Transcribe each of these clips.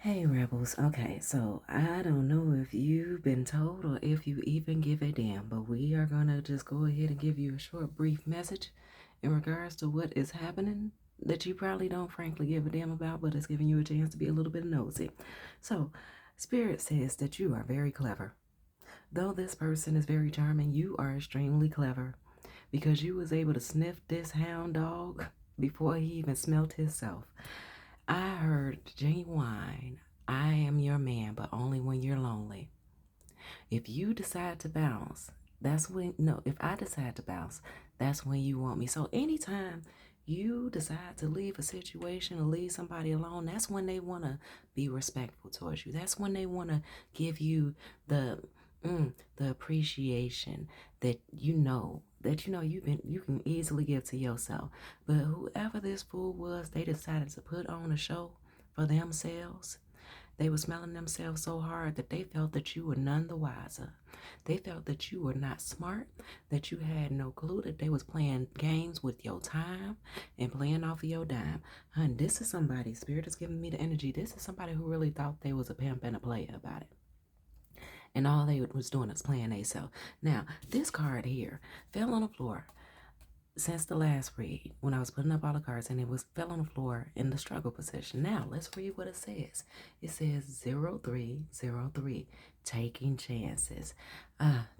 Hey Rebels, okay, so I don't know if you've been told or if you even give a damn, but we are gonna just go ahead and give you a short, brief message in regards to what is happening that you probably don't frankly give a damn about, but it's giving you a chance to be a little bit nosy. So, Spirit says that you are very clever. Though this person is very charming, you are extremely clever because you was able to sniff this hound dog before he even smelt himself. I heard genuine, I am your man, but only when you're lonely. If you decide to bounce, that's when, no, if I decide to bounce, that's when you want me. So anytime you decide to leave a situation or leave somebody alone, that's when they want to be respectful towards you. That's when they want to give you the the appreciation that you can easily give to yourself. But whoever this fool was, they decided to put on a show for themselves. They were smelling themselves so hard that they felt that you were none the wiser. They felt that you were not smart, that you had no clue, that they was playing games with your time and playing off of your dime. Hun, this is somebody, Spirit is giving me the energy. This is somebody who really thought they was a pimp and a player about it. And all they was doing is playing themselves. Now, this card here fell on the floor since the last read when I was putting up all the cards, and it was fell on the floor in the struggle position. Now let's read what it says. It says 0303, taking chances.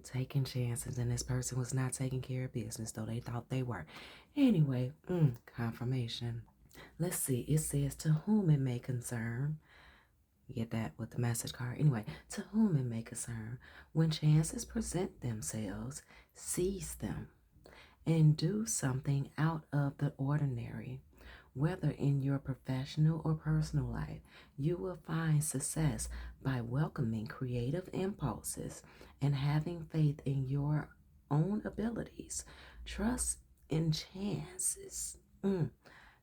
Taking chances, and this person was not taking care of business, though they thought they were. Anyway, confirmation. Let's see. It says to whom it may concern. You get that with the message card. Anyway, to whom it may concern, when chances present themselves, seize them and do something out of the ordinary. Whether in your professional or personal life, you will find success by welcoming creative impulses and having faith in your own abilities. Trust in chances.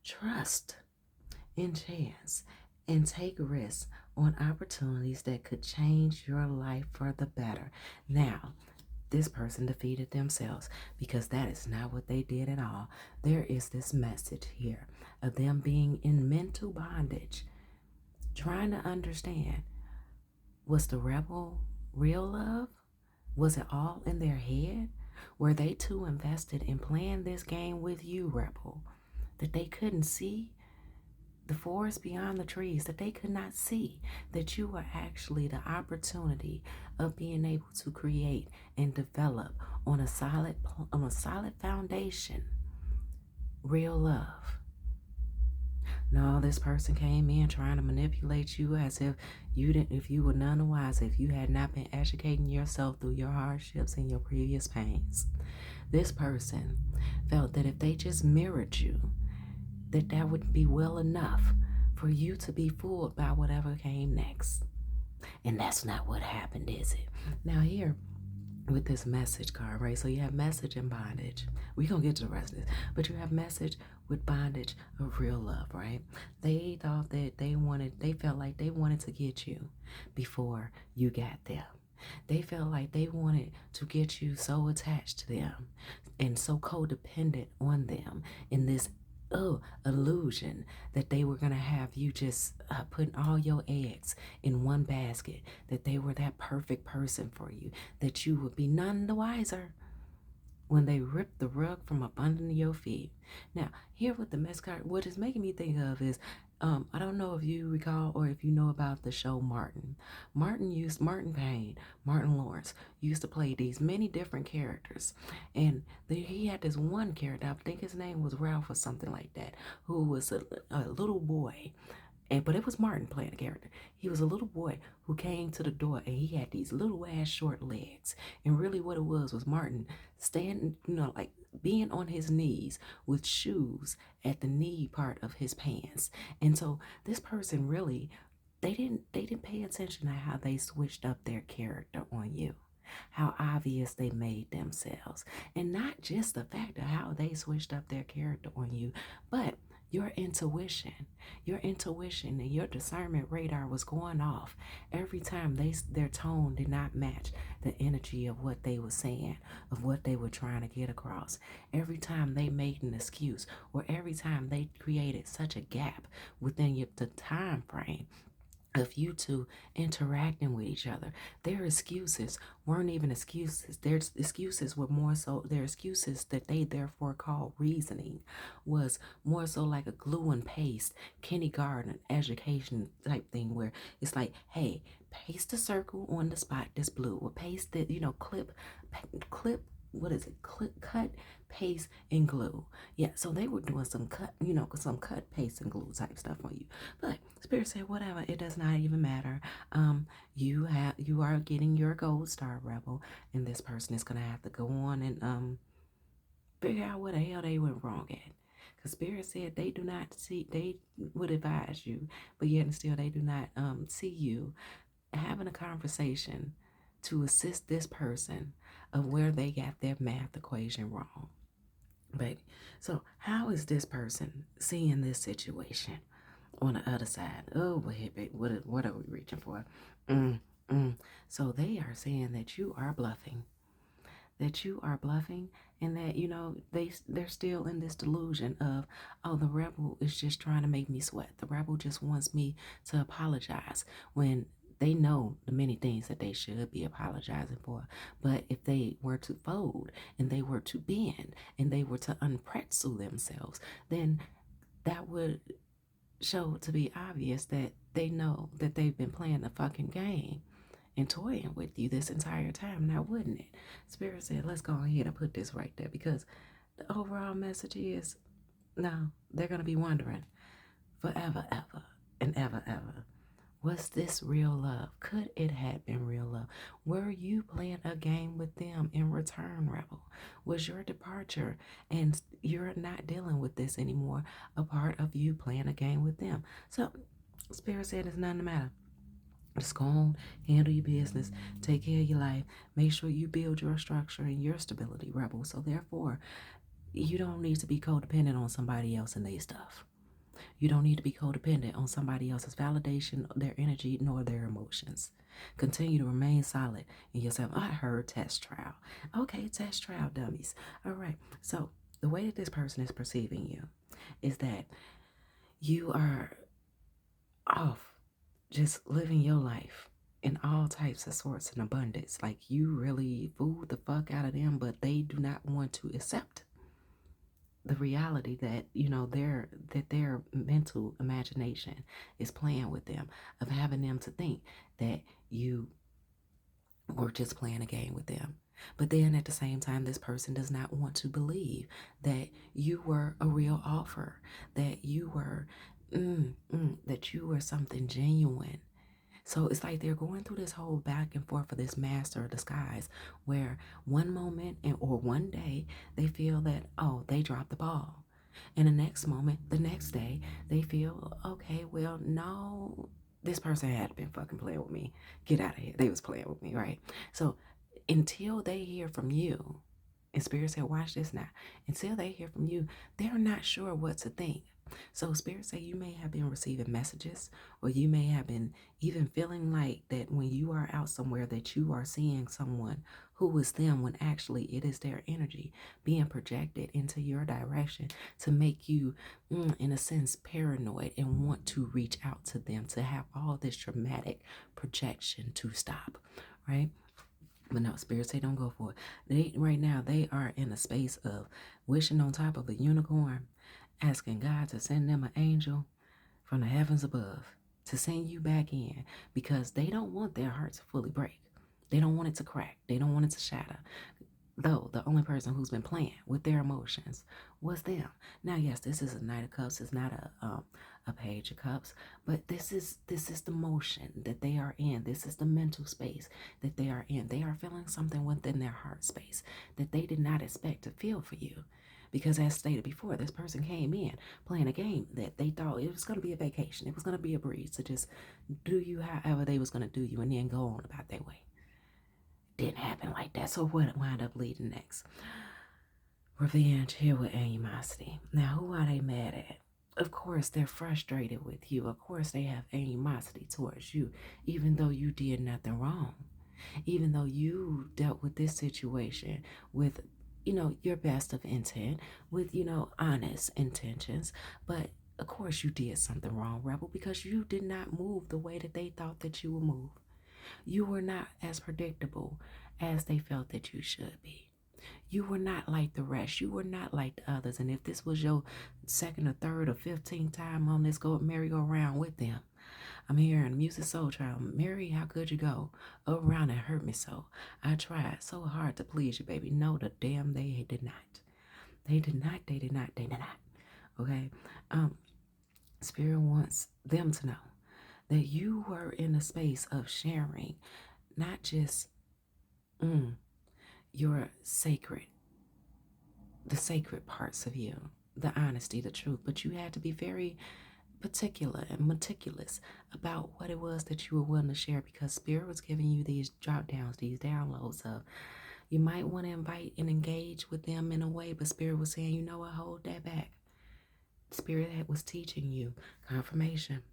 Trust in chance and take risks on opportunities that could change your life for the better. Now, this person defeated themselves because that is not what they did at all. There is this message here of them being in mental bondage, trying to understand, was the rebel real love? Was it all in their head? Were they too invested in playing this game with you, rebel, that they couldn't see the forest beyond the trees, that they could not see that you were actually the opportunity of being able to create and develop on a solid foundation real love? No, this person came in trying to manipulate you as if you were none the wiser, if you had not been educating yourself through your hardships and your previous pains. This person felt that if they just mirrored you, that would be well enough for you to be fooled by whatever came next. And that's not what happened, is it? Now, here with this message card, right? So you have message and bondage. We're going to get to the rest of this. But you have message with bondage of real love, right? They thought that they felt like they wanted to get you before you got them. They felt like they wanted to get you so attached to them and so codependent on them in this illusion that they were going to have you just putting all your eggs in one basket, that they were that perfect person for you, that you would be none the wiser when they ripped the rug from up under your feet. Now, here with the mess card, what is making me think of is, I don't know if you recall or if you know about the show Martin. Martin Payne, Martin Lawrence used to play these many different characters, and he had this one character. I think his name was Ralph or something like that, who was a little boy, but it was Martin playing the character. He was a little boy who came to the door, and he had these little ass short legs. And really what it was Martin standing, like being on his knees with shoes at the knee part of his pants. And so this person really, they didn't pay attention to how they switched up their character on you, how obvious they made themselves. And not just the fact of how they switched up their character on you, but your intuition and your discernment radar was going off every time their tone did not match the energy of what they were saying, of what they were trying to get across. Every time they made an excuse, or every time they created such a gap within the time frame of you two interacting with each other. Their excuses weren't even excuses. Their excuses were more so, their excuses that they therefore call reasoning was more so like a glue and paste kindergarten education type thing, where it's like, hey, paste a circle on the spot that's blue, or paste it, clip, what is it? Clip, cut, paste, and glue. Yeah, so they were doing some cut, some cut, paste, and glue type stuff on you. But Spirit said, whatever, it does not even matter. You are getting your gold star, rebel, and this person is gonna have to go on and figure out what the hell they went wrong at. Because Spirit said they do not see, they would advise you, but yet and still they do not see you having a conversation to assist this person of where they got their math equation wrong. But so how is this person seeing this situation on the other side? Oh, wait, what are we reaching for? Mm, mm. So they are saying that you are bluffing, and that they're still in this delusion of, oh, the rebel is just trying to make me sweat. The rebel just wants me to apologize, when they know the many things that they should be apologizing for. But if they were to fold, and they were to bend, and they were to unpretzel themselves, then that would show to be obvious that they know that they've been playing a fucking game and toying with you this entire time, now wouldn't it? Spirit said, let's go ahead and put this right there, because the overall message is, no, they're going to be wondering forever, ever, and ever, ever. Was this real love? Could it have been real love? Were you playing a game with them in return, Rebel? Was your departure, and you're not dealing with this anymore, a part of you playing a game with them? So, Spirit said it's nothing the matter. Just go on, handle your business, take care of your life, make sure you build your structure and your stability, Rebel. So, therefore, you don't need to be codependent on somebody else and their stuff. You don't need to be codependent on somebody else's validation, their energy, nor their emotions. Continue to remain solid in yourself. I heard test trial. Okay, test trial, dummies. All right. So the way that this person is perceiving you is that you are off just living your life in all types of sorts and abundance. Like, you really fooled the fuck out of them, but they do not want to accept the reality that their mental imagination is playing with them, of having them to think that you were just playing a game with them. But then at the same time, this person does not want to believe that you were a real offer, that you were that you were something genuine. So it's like they're going through this whole back and forth for this master of disguise, where one moment or one day they feel that, oh, they dropped the ball. And the next moment, the next day, they feel, okay, well, no, this person had been fucking playing with me. Get out of here. They was playing with me, right? So until they hear from you, and Spirit said, watch this now. Until they hear from you, they're not sure what to think. So Spirit said, you may have been receiving messages, or you may have been even feeling like that when you are out somewhere, that you are seeing someone who is them, when actually it is their energy being projected into your direction to make you, in a sense, paranoid and want to reach out to them, to have all this dramatic projection to stop, right? But no, Spirit say don't go for it. They right now, they are in a space of wishing on top of a unicorn, asking God to send them an angel from the heavens above to send you back in, because they don't want their heart to fully break. They don't want it to crack. They don't want it to shatter. Though the only person who's been playing with their emotions was them. Now, yes, this is a Knight of Cups. It's not a Page of Cups, but this is the motion that they are in. This is the mental space that they are in. They are feeling something within their heart space that they did not expect to feel for you. Because as stated before, this person came in playing a game that they thought it was going to be a vacation. It was going to be a breeze to just do you however they was going to do you, and then go on about their way. Didn't happen like that. So what wound up leading next? Revenge here with animosity. Now, who are they mad at? Of course, they're frustrated with you. Of course, they have animosity towards you, even though you did nothing wrong. Even though you dealt with this situation with, your best of intent, with, honest intentions. But Of course, you did something wrong, Rebel, because you did not move the way that they thought that you would move. You were not as predictable as they felt that you should be. You were not like the rest. You were not like the others. And if this was your second or third or 15th time on this merry-go-round with them, I'm here in Music Soul Child. Mary, how could you go around and hurt me so? I tried so hard to please you, baby. No, the damn they did not. They did not. They did not. They did not. Okay. Spirit wants them to know that you were in a space of sharing, not just your the sacred parts of you, the honesty, the truth, but you had to be very particular and meticulous about what it was that you were willing to share, because Spirit was giving you these drop downs, these downloads of you might want to invite and engage with them in a way, but Spirit was saying, you know what, hold that back. Spirit was teaching you confirmation.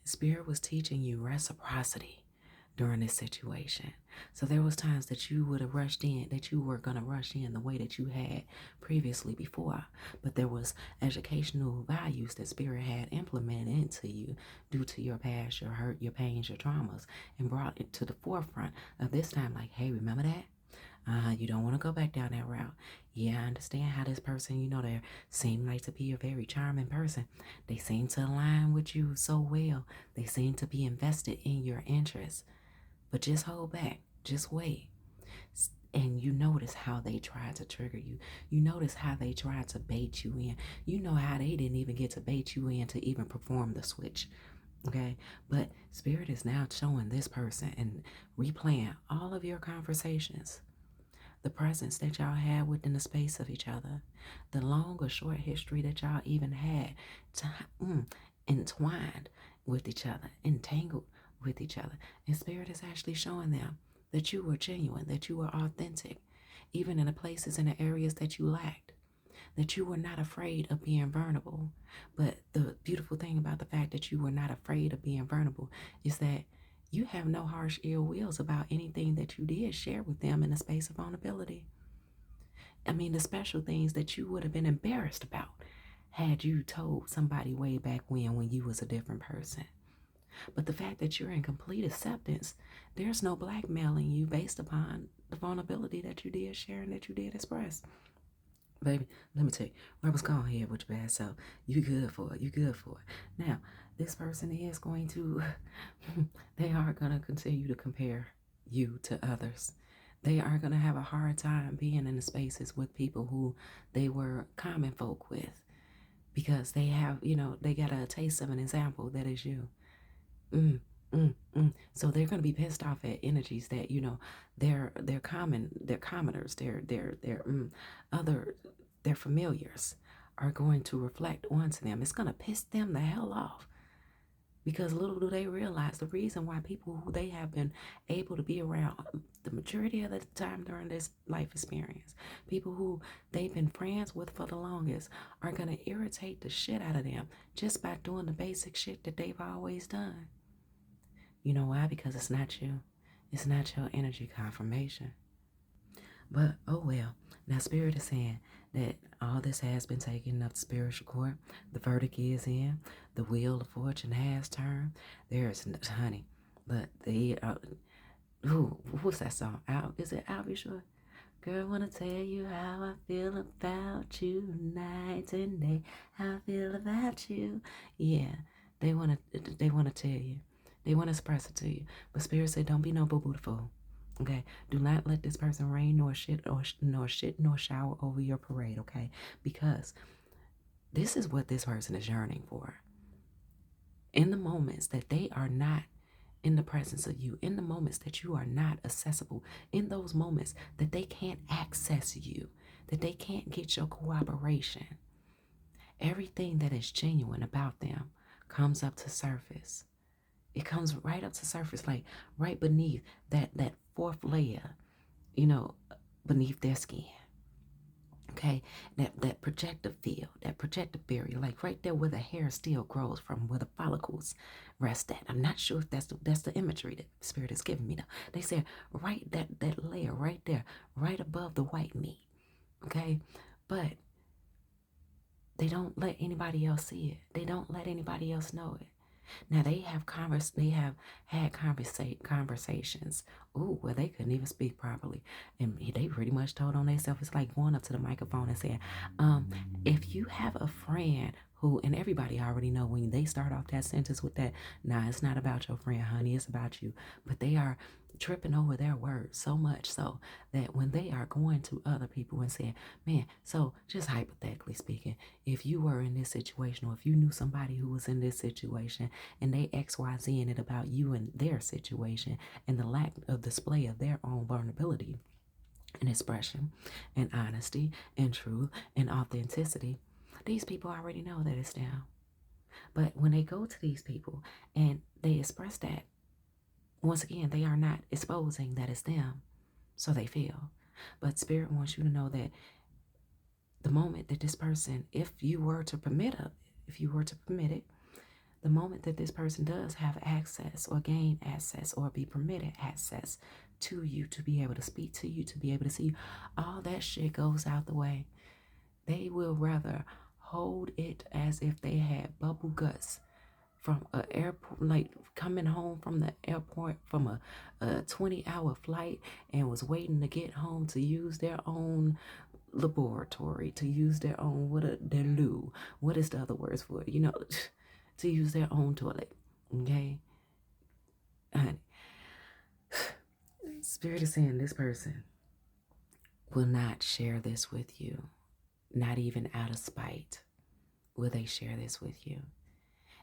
Spirit was teaching you reciprocity during this situation. So there was times that you would have rushed in, that you were going to rush in the way that you had previously before. But there was educational values that Spirit had implemented into you due to your past, your hurt, your pains, your traumas, and brought it to the forefront of this time. Like, hey, remember that? You don't want to go back down that route. Yeah, I understand how this person, they seem like to be a very charming person. They seem to align with you so well. They seem to be invested in your interests. But just hold back. Just wait. And you notice how they tried to trigger you. You notice how they tried to bait you in. You know how they didn't even get to bait you in to even perform the switch. Okay, but Spirit is now showing this person and replaying all of your conversations, the presence that y'all had within the space of each other, the long or short history that y'all even had entwined with each other, entangled with each other. And Spirit is actually showing them that you were genuine, that you were authentic, even in the places and the areas that you lacked, that you were not afraid of being vulnerable. But the beautiful thing about the fact that you were not afraid of being vulnerable is that you have no harsh ill wills about anything that you did share with them in the space of vulnerability. I mean, the special things that you would have been embarrassed about had you told somebody way back when you was a different person. But the fact that you're in complete acceptance, there's no blackmailing you based upon the vulnerability that you did share and that you did express. Baby, let me tell you, Rebels, go ahead with your bad self. You good for it. You good for it. Now, this person is going to, they are going to continue to compare you to others. They are going to have a hard time being in the spaces with people who they were common folk with, because they have, they got a taste of an example that is you. So they're going to be pissed off at energies that, they're commoners, their familiars are going to reflect onto them. It's going to piss them the hell off, because little do they realize the reason why people who they have been able to be around the majority of the time during this life experience, people who they've been friends with for the longest, are going to irritate the shit out of them just by doing the basic shit that they've always done. You know why? Because it's not you. It's not your energy confirmation. But oh well. Now Spirit is saying that all this has been taken up to spiritual court. The verdict is in. The wheel of fortune has turned. There's honey. But what's that song? Is it I'll Be Sure? Girl, wanna tell you how I feel about you night and day. How I feel about you. Yeah, they wanna tell you. They wanna express it to you. But Spirit said, don't be no boo-boo fool. Okay, do not let this person rain nor shit nor shower over your parade. Okay, because this is what this person is yearning for. In the moments that they are not in the presence of you, in the moments that you are not accessible, in those moments that they can't access you, that they can't get your cooperation, everything that is genuine about them comes up to surface. It comes right up to surface, like right beneath that fourth layer, beneath their skin. Okay, that projective field, that projective barrier, like right there where the hair still grows from, where the follicles rest at. I'm not sure if that's the imagery that Spirit is giving me. Now they said right that layer right there, right above the white meat. Okay, but They don't let anybody else see it. They don't let anybody else know it. Now they have had conversations. Ooh, well they couldn't even speak properly, and they pretty much told on themselves. It's like going up to the microphone and saying, if you have a friend who, and everybody already know when they start off that sentence with that, nah, it's not about your friend, honey, it's about you. But they are tripping over their words so much so that when they are going to other people and saying, man, so just hypothetically speaking, if you were in this situation or if you knew somebody who was in this situation and they XYZing it about you and their situation and the lack of display of their own vulnerability and expression and honesty and truth and authenticity, these people already know that it's them. But when they go to these people and they express that, once again, they are not exposing that it's them, so they feel. But Spirit wants you to know that the moment that this person, if you were to permit it, the moment that this person does have access or gain access or be permitted access to you, to be able to speak to you, to be able to see you, all that shit goes out the way. They will rather hold it as if they had bubble guts from an airport, like coming home from the airport from a 20-hour flight and was waiting to get home to use their own laboratory, to use their own, their loo, what is the other words for it, to use their own toilet. Okay, honey, Spirit is saying this person will not share this with you, not even out of spite will they share this with you.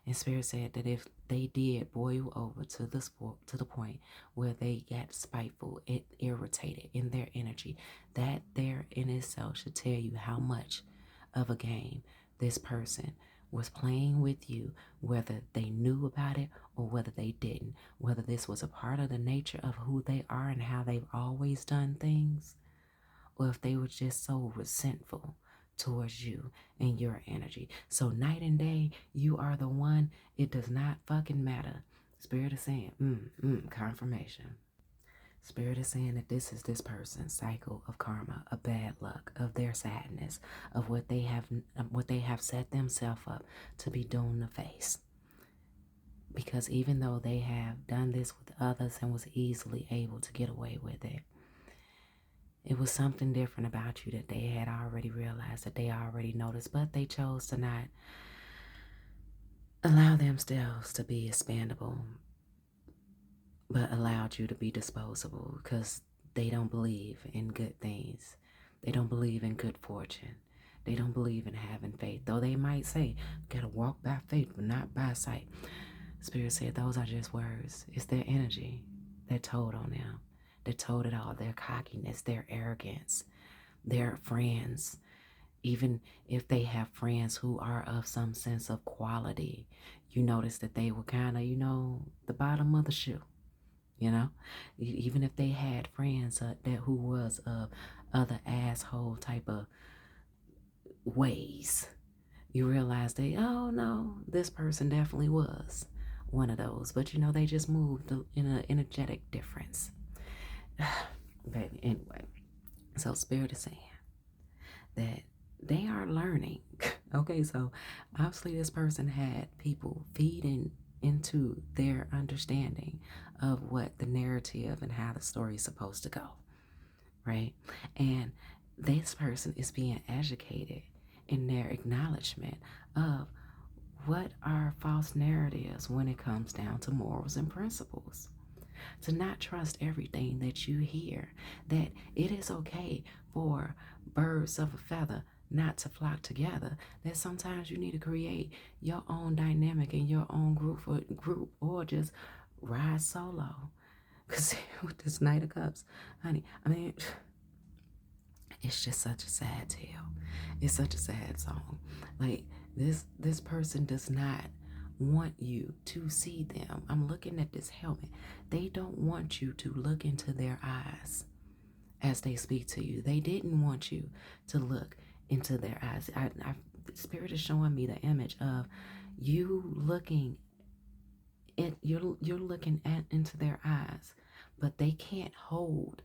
And Spirit said that if they did boil over to the point where they got spiteful, it irritated in their energy, that there in itself should tell you how much of a game this person was playing with you, whether they knew about it or whether they didn't, whether this was a part of the nature of who they are and how they've always done things, or if they were just so resentful towards you and your energy. So night and day, you are the one. It does not fucking matter. Spirit is saying, confirmation. Spirit is saying that this is this person's cycle of karma, of bad luck, of their sadness, of what they have set themselves up to be doomed to face. Because even though they have done this with others and was easily able to get away with it, it was something different about you that they had already realized, that they already noticed, but they chose to not allow themselves to be expandable, but allowed you to be disposable because they don't believe in good things. They don't believe in good fortune. They don't believe in having faith, though they might say, gotta walk by faith, but not by sight. Spirit said those are just words. It's their energy that told on them. That told it all, their cockiness, their arrogance, their friends, even if they have friends who are of some sense of quality, you notice that they were kind of, the bottom of the shoe, even if they had friends who was of other asshole type of ways, you realize oh no, this person definitely was one of those, but they just moved in an energetic difference. Baby, anyway, so Spirit is saying that they are learning. Okay, so obviously this person had people feeding into their understanding of what the narrative and how the story is supposed to go, right? And this person is being educated in their acknowledgement of what are false narratives when it comes down to morals and principles. To not trust everything that you hear, that it is okay for birds of a feather not to flock together, that sometimes you need to create your own dynamic in your own group or just ride solo. Because with this Knight of Cups, honey, it's just such a sad tale. It's such a sad song. Like this person does not want you to see them. I'm looking at this helmet. They don't want you to look into their eyes as they speak to you. They didn't want you to look into their eyes. Spirit is showing me the image of you looking you're looking into their eyes, but they can't hold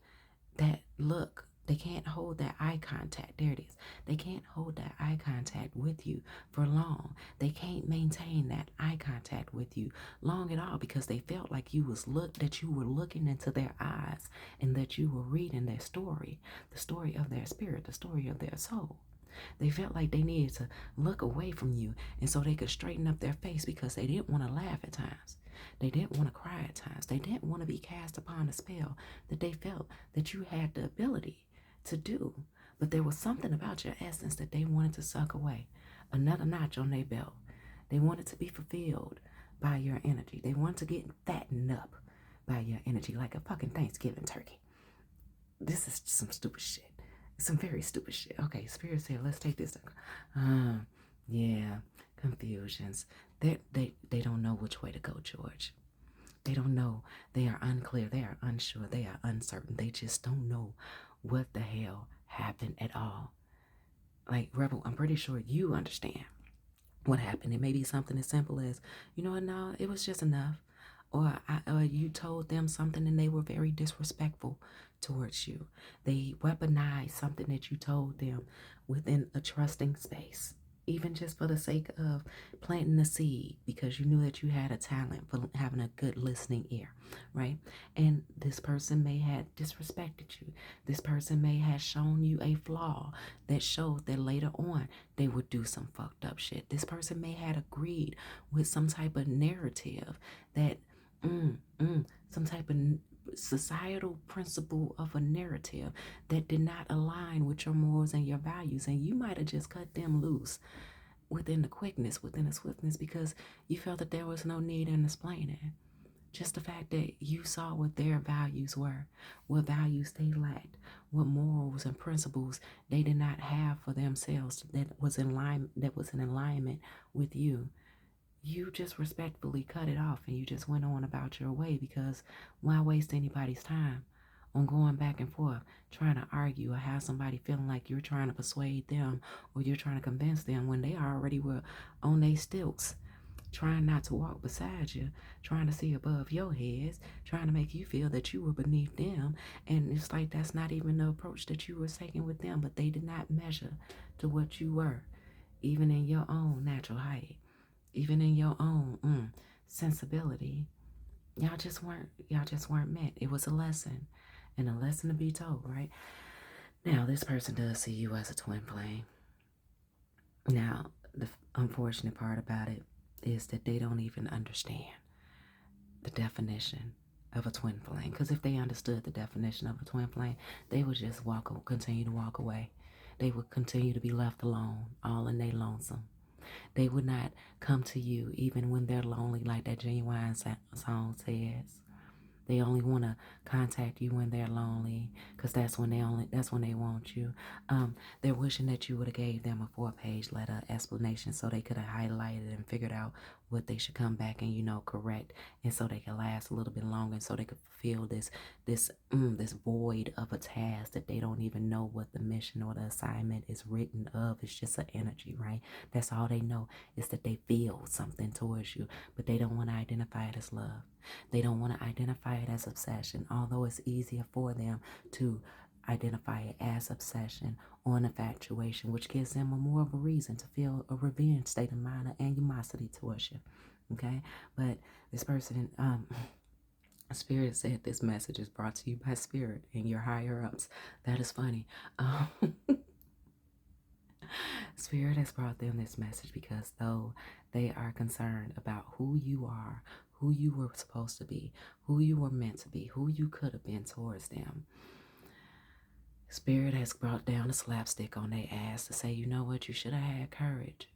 that look They can't hold that eye contact. There it is. They can't hold that eye contact with you for long. They can't maintain that eye contact with you long at all because they felt like that you were looking into their eyes and that you were reading their story, the story of their spirit, the story of their soul. They felt like they needed to look away from you and so they could straighten up their face because they didn't want to laugh at times. They didn't want to cry at times. They didn't want to be cast upon a spell that they felt that you had the ability to do. But there was something about your essence that they wanted to suck away, another notch on their belt. They wanted to be fulfilled by your energy. They wanted to get fattened up by your energy like a fucking Thanksgiving turkey. This is some stupid shit. Some very stupid shit. Okay, Spirit said, let's take this. Yeah, confusions. They don't know which way to go, George. They don't know. They are unclear. They are unsure. They are uncertain. They just don't know what the hell happened at all. Like, Rebel, I'm pretty sure you understand what happened. It may be something as simple as, you know what, no, it was just enough. Or you told them something and they were very disrespectful towards you. They weaponized something that you told them within a trusting space, even just for the sake of planting a seed because you knew that you had a talent for having a good listening ear, right? And this person may have disrespected you. This person may have shown you a flaw that showed that later on they would do some fucked up shit. This person may have agreed with some type of narrative that some type of societal principle of a narrative that did not align with your morals and your values, and you might have just cut them loose within the quickness, within the swiftness, because you felt that there was no need in explaining. Just the fact that you saw what their values were, what values they lacked, what morals and principles they did not have for themselves that was in alignment with you. You just respectfully cut it off and you just went on about your way because why waste anybody's time on going back and forth trying to argue or have somebody feeling like you're trying to persuade them or you're trying to convince them when they already were on their stilts, trying not to walk beside you, trying to see above your heads, trying to make you feel that you were beneath them. And it's like that's not even the approach that you were taking with them, but they did not measure to what you were, even in your own natural height, even in your own sensibility. Y'all just weren't meant. It was a lesson, and a lesson to be told, right? Now this person does see you as a twin flame. Now the unfortunate part about it is that they don't even understand the definition of a twin flame. Because if they understood the definition of a twin flame, they would just continue to walk away. They would continue to be left alone, all in their lonesome. They would not come to you even when they're lonely, like that Genuine song says. They only want to contact you when they're lonely, because that's when they want you. They're wishing that you would have gave them a 4-page letter explanation so they could have highlighted and figured out what they should come back and correct, and so they could last a little bit longer, and so they could fulfill this void of a task that they don't even know what the mission or the assignment is written of. It's just an energy, right? That's all they know is that they feel something towards you, but they don't want to identify it as love. They don't want to identify it as obsession, although it's easier for them to identify it as obsession or an infatuation, which gives them more of a reason to feel a revenge state of mind or animosity towards you. Okay? But this person, Spirit said this message is brought to you by Spirit and your higher ups. That is funny. Spirit has brought them this message because though they are concerned about who you are, who you were supposed to be, who you were meant to be, who you could have been towards them, Spirit has brought down a slapstick on their ass to say, you know what, you should have had courage.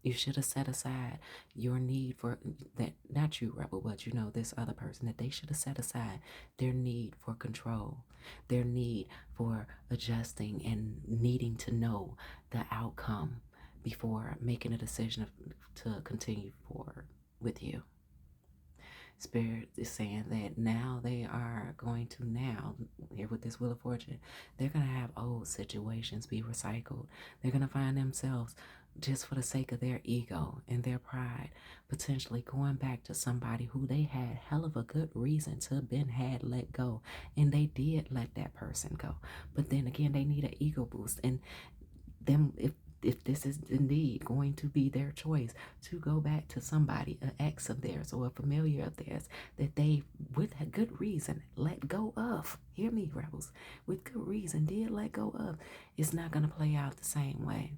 You should have set aside your need for that, not you, Rebel, but this other person, that they should have set aside their need for control, their need for adjusting and needing to know the outcome before making a decision to continue forward with you. Spirit is saying that now they are going to here with this Wheel of Fortune, they're going to have old situations be recycled. They're going to find themselves just for the sake of their ego and their pride, potentially going back to somebody who they had hell of a good reason to have been had let go, and they did let that person go. But then again, they need an ego boost, and them if this is indeed going to be their choice to go back to somebody, an ex of theirs or a familiar of theirs that they, with a good reason, let go of. Hear me, rebels. With good reason, did let go of. It's not going to play out the same way.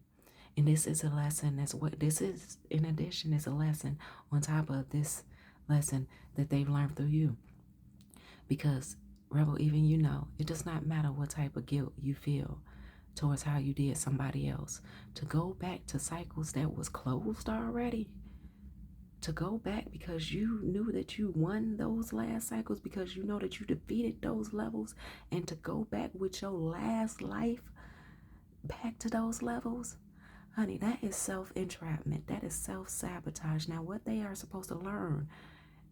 And this is a lesson. That's what this is. In addition, is a lesson on top of this lesson that they've learned through you. Because, rebel, even you know, it does not matter what type of guilt you feel towards how you did somebody else. To go back to cycles that was closed already, to go back because you knew that you won those last cycles, because you know that you defeated those levels, and to go back with your last life back to those levels, honey, that is self-entrapment. That is self-sabotage. Now, what they are supposed to learn,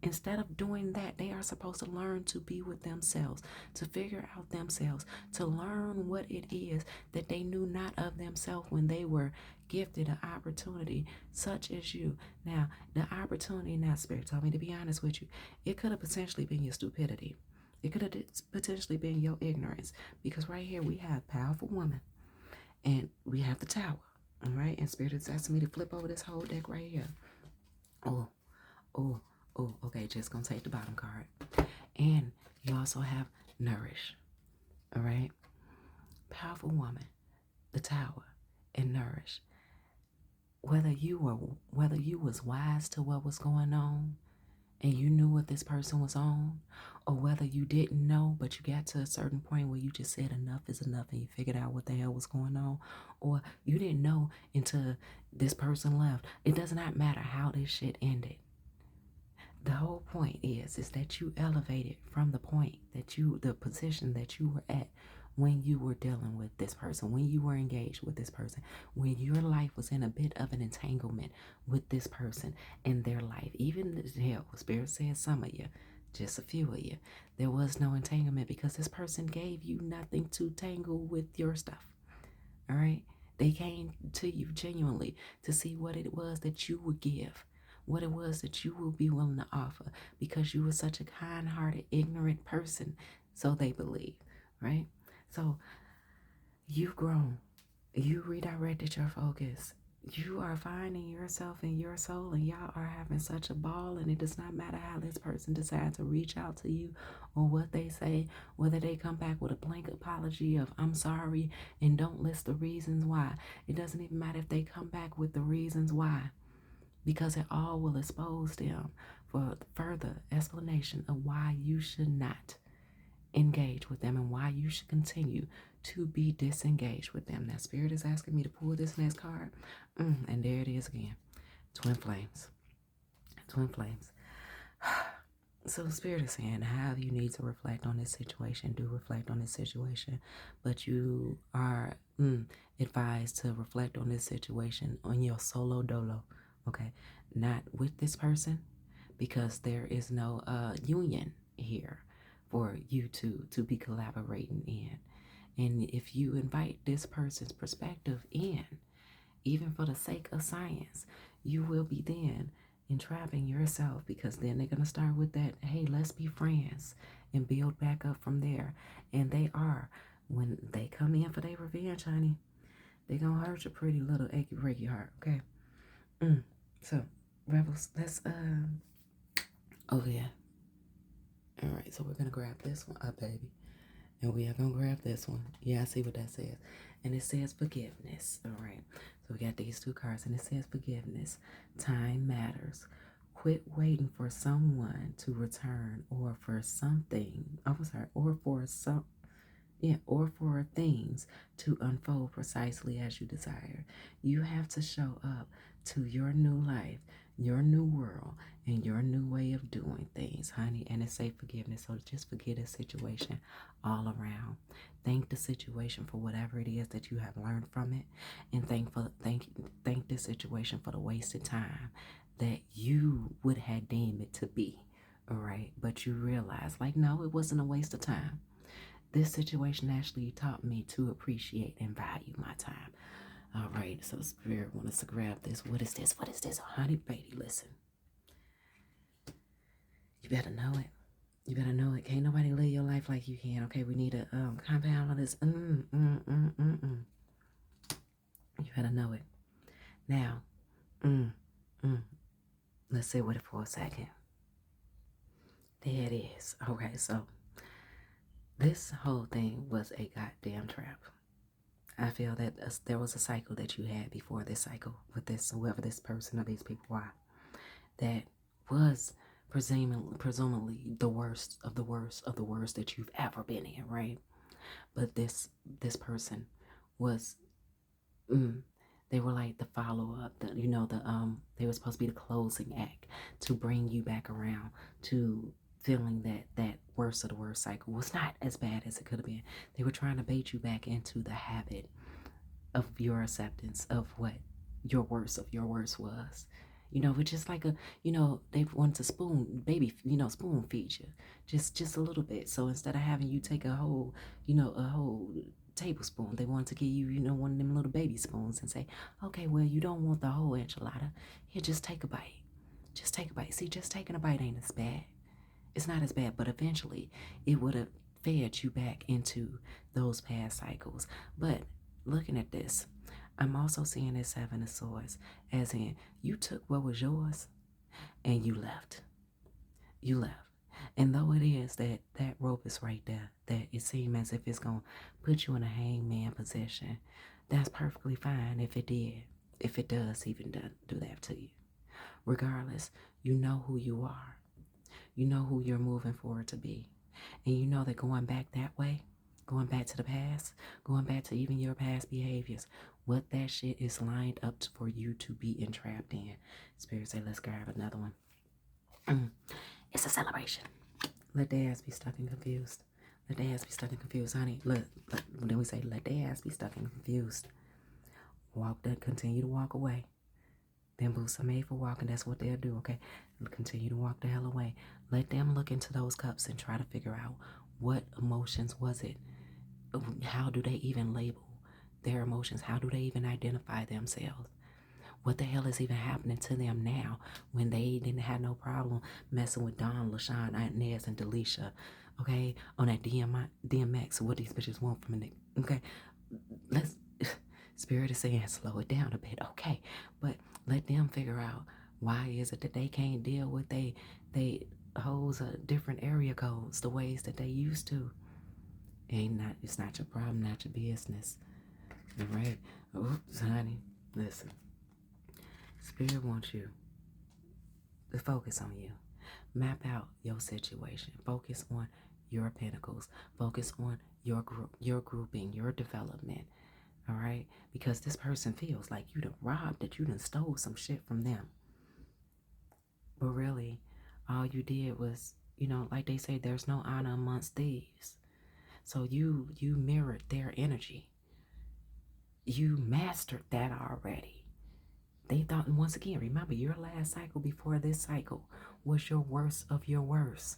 instead of doing that, they are supposed to learn to be with themselves, to figure out themselves, to learn what it is that they knew not of themselves when they were gifted an opportunity such as you. Now, the opportunity, now, Spirit told me to be honest with you, it could have potentially been your stupidity. It could have potentially been your ignorance. Because right here we have powerful woman and we have the tower. All right. And Spirit is asking me to flip over this whole deck right here. Oh, oh, oh, okay, just gonna take the bottom card. And you also have nourish. All right. Powerful woman, the tower, and nourish. Whether you was wise to what was going on and you knew what this person was on, or whether you didn't know but you got to a certain point where you just said enough is enough and you figured out what the hell was going on, or you didn't know until this person left. It does not matter how this shit ended. The whole point is that you elevated from the point that the position that you were at when you were dealing with this person, when you were engaged with this person, when your life was in a bit of an entanglement with this person in their life. Even hell, Spirit says some of you, just a few of you, there was no entanglement because this person gave you nothing to tangle with your stuff. All right? They came to you genuinely to see what it was that you would give, what it was that you will be willing to offer, because you were such a kind-hearted, ignorant person, so they believe, right? So you've grown. You redirected your focus. You are finding yourself and your soul, and y'all are having such a ball, and it does not matter how this person decides to reach out to you or what they say, whether they come back with a blank apology of I'm sorry and don't list the reasons why. It doesn't even matter if they come back with the reasons why, because it all will expose them for further explanation of why you should not engage with them and why you should continue to be disengaged with them. Now, Spirit is asking me to pull this next card, and there it is again. Twin flames. Twin flames. So Spirit is saying, how you need to reflect on this situation, do reflect on this situation, but you are advised to reflect on this situation on your solo dolo, okay? Not with this person, because there is no union here for you to be collaborating in. And if you invite this person's perspective in, even for the sake of science, you will be then entrapping yourself, because then they're going to start with that, hey, let's be friends, and build back up from there. And they are. When they come in for their revenge, honey, they're going to hurt your pretty little achy breaky heart, okay? So, rebels, let's, oh yeah. All right, so we're going to grab this one up, baby. And we are going to grab this one. Yeah, I see what that says. And it says forgiveness. All right. So we got these two cards, and it says forgiveness. Time matters. Quit waiting for someone to return, or for something. Or for things to unfold precisely as you desire. You have to show up to your new life, your new world, and your new way of doing things, honey. And it's safe forgiveness. So just forget a situation all around. Thank the situation for whatever it is that you have learned from it, and thank the situation for the wasted time that you would have deemed it to be. All right, but you realize, like, no, it wasn't a waste of time. This situation actually taught me to appreciate and value my time. All right, so Spirit wants us to grab this. What is this? What is this? Honey, baby, listen. You better know it. You better know it. Can't nobody live your life like you can. Okay, we need to compound on this. You better know it. Now, mm, mm. Let's sit with it for a second. There it is. Okay, so this whole thing was a goddamn trap. I feel that there was a cycle that you had before this cycle with this, whoever this person or these people are, that was presumably the worst of the worst of the worst that you've ever been in, right? But this person was, they were like the follow up. They were supposed to be the closing act to bring you back around to feeling that worst of the worst cycle was not as bad as it could have been. They were trying to bait you back into the habit of your acceptance of what your worst of your worst was. Which is like they want to spoon feed you just a little bit. So instead of having you take a whole tablespoon, they want to give you, one of them little baby spoons and say, okay, well, you don't want the whole enchilada. Here, just take a bite. Just take a bite. See, just taking a bite ain't as bad. It's not as bad, but eventually it would have fed you back into those past cycles. But looking at this, I'm also seeing this Seven of Swords, as in you took what was yours and you left. You left. And though it is that rope is right there, that it seems as if it's going to put you in a hangman position, that's perfectly fine if it did, if it does even do that to you. Regardless, you know who you are. You know who you're moving forward to be. And you know that going back that way, going back to the past, going back to even your past behaviors, what that shit is lined up for you to be entrapped in. Spirit say, let's grab another one. It's a celebration. Let their ass be stuck and confused. Let their ass be stuck and confused, honey. Look, then we say, let their ass be stuck and confused. Continue to walk away. Them boots are made for walking. That's what they'll do, okay? Continue to walk the hell away. Let them look into those cups and try to figure out what emotions was it. How do they even label their emotions? How do they even identify themselves? What the hell is even happening to them now when they didn't have no problem messing with Dawn, LaShawn, Inez, and Delisha, okay? On that DMX, what these bitches want from a nigga, okay? Spirit is saying slow it down a bit, okay? But let them figure out why is it that they can't deal with they hoes different area codes the ways that they used to. It's not your problem, not your business. All right? Oops, honey. Listen. Spirit wants you to focus on you. Map out your situation. Focus on your pinnacles. Focus on your grouping, your development. All right? Because this person feels like you done robbed, that you done stole some shit from them. But really, all you did was, like they say, there's no honor amongst thieves. So you mirrored their energy. You mastered that already. They thought, once again, remember, your last cycle before this cycle was your worst of your worst.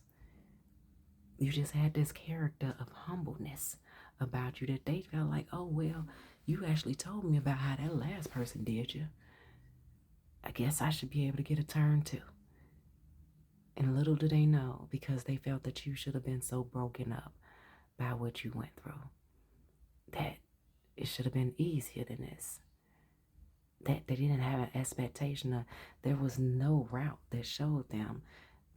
You just had this character of humbleness about you that they felt like, oh, well, you actually told me about how that last person did you. I guess I should be able to get a turn too. And little do they know, because they felt that you should have been so broken up by what you went through, that it should have been easier than this. That they didn't have an expectation of, there was no route that showed them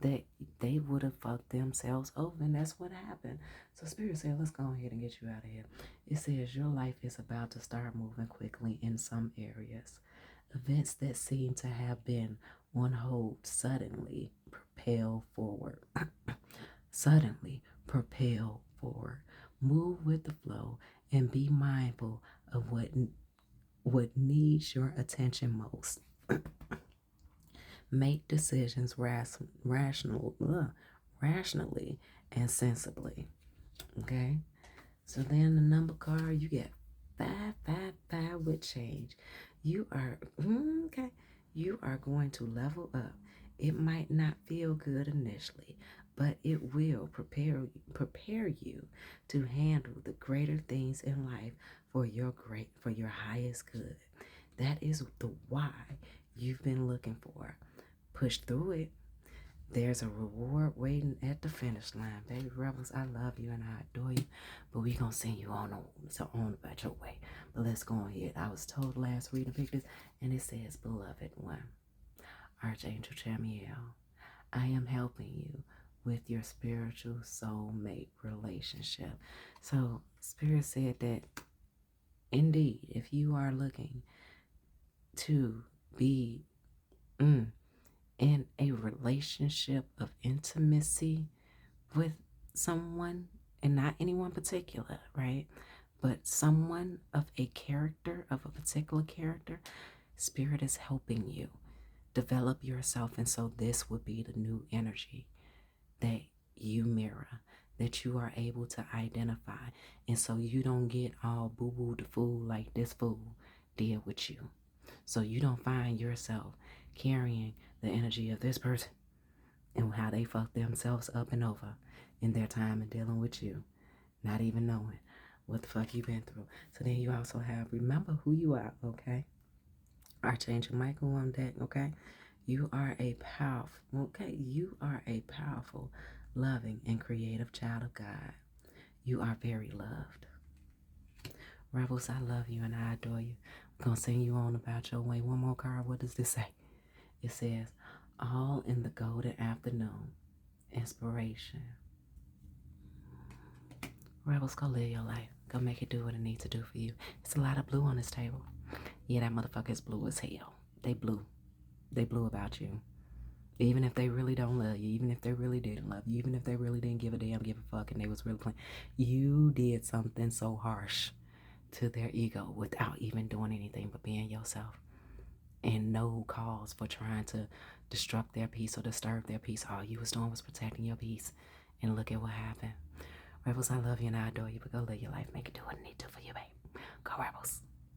that they would have fucked themselves over, and that's what happened. So Spirit said, let's go ahead and get you out of here. It says your life is about to start moving quickly in some areas. Events that seem to have been on hold suddenly propel forward. Suddenly propel forward. Move with the flow and be mindful of what needs your attention most. Make decisions rationally and sensibly. Okay? So then the number card, you get 555 with change. You are okay. You are going to level up. It might not feel good initially, but it will prepare you to handle the greater things in life for your highest good. That is the why you've been looking for. Push through it. There's a reward waiting at the finish line. Baby Rebels, I love you and I adore you. But we gonna send you on about your way. But let's go ahead. I was told last reading pictures, and it says, Beloved One, Archangel Chamiel, I am helping you with your spiritual soulmate relationship. So Spirit said that indeed, if you are looking to be in a relationship of intimacy with someone, and not anyone particular, right? But someone of a character, of a particular character, Spirit is helping you develop yourself. And so this would be the new energy that you mirror, that you are able to identify. And so you don't get all boo-boo the fool like this fool did with you. So you don't find yourself carrying the energy of this person and how they fucked themselves up and over in their time and dealing with you, not even knowing what the fuck you've been through. So then you also have, remember who you are, okay? Archangel Michael on deck, okay? You are a powerful, loving, and creative child of God. You are very loved. Rebels, I love you and I adore you. We're going to send you on about your way. One more card. What does this say? It says, all in the golden afternoon. Inspiration. Rebels, go live your life. Go make it do what it needs to do for you. It's a lot of blue on this table. Yeah, that motherfucker is blue as hell. They blue. They blue about you. Even if they really don't love you, even if they really didn't love you, even if they really didn't give a damn, give a fuck, and they was really playing, you did something so harsh to their ego without even doing anything but being yourself. And no cause for trying to disrupt their peace or disturb their peace. All you was doing was protecting your peace. And look at what happened. Rebels, I love you and I adore you, but go live your life. Make it do what it need to for you, babe. Go Rebels.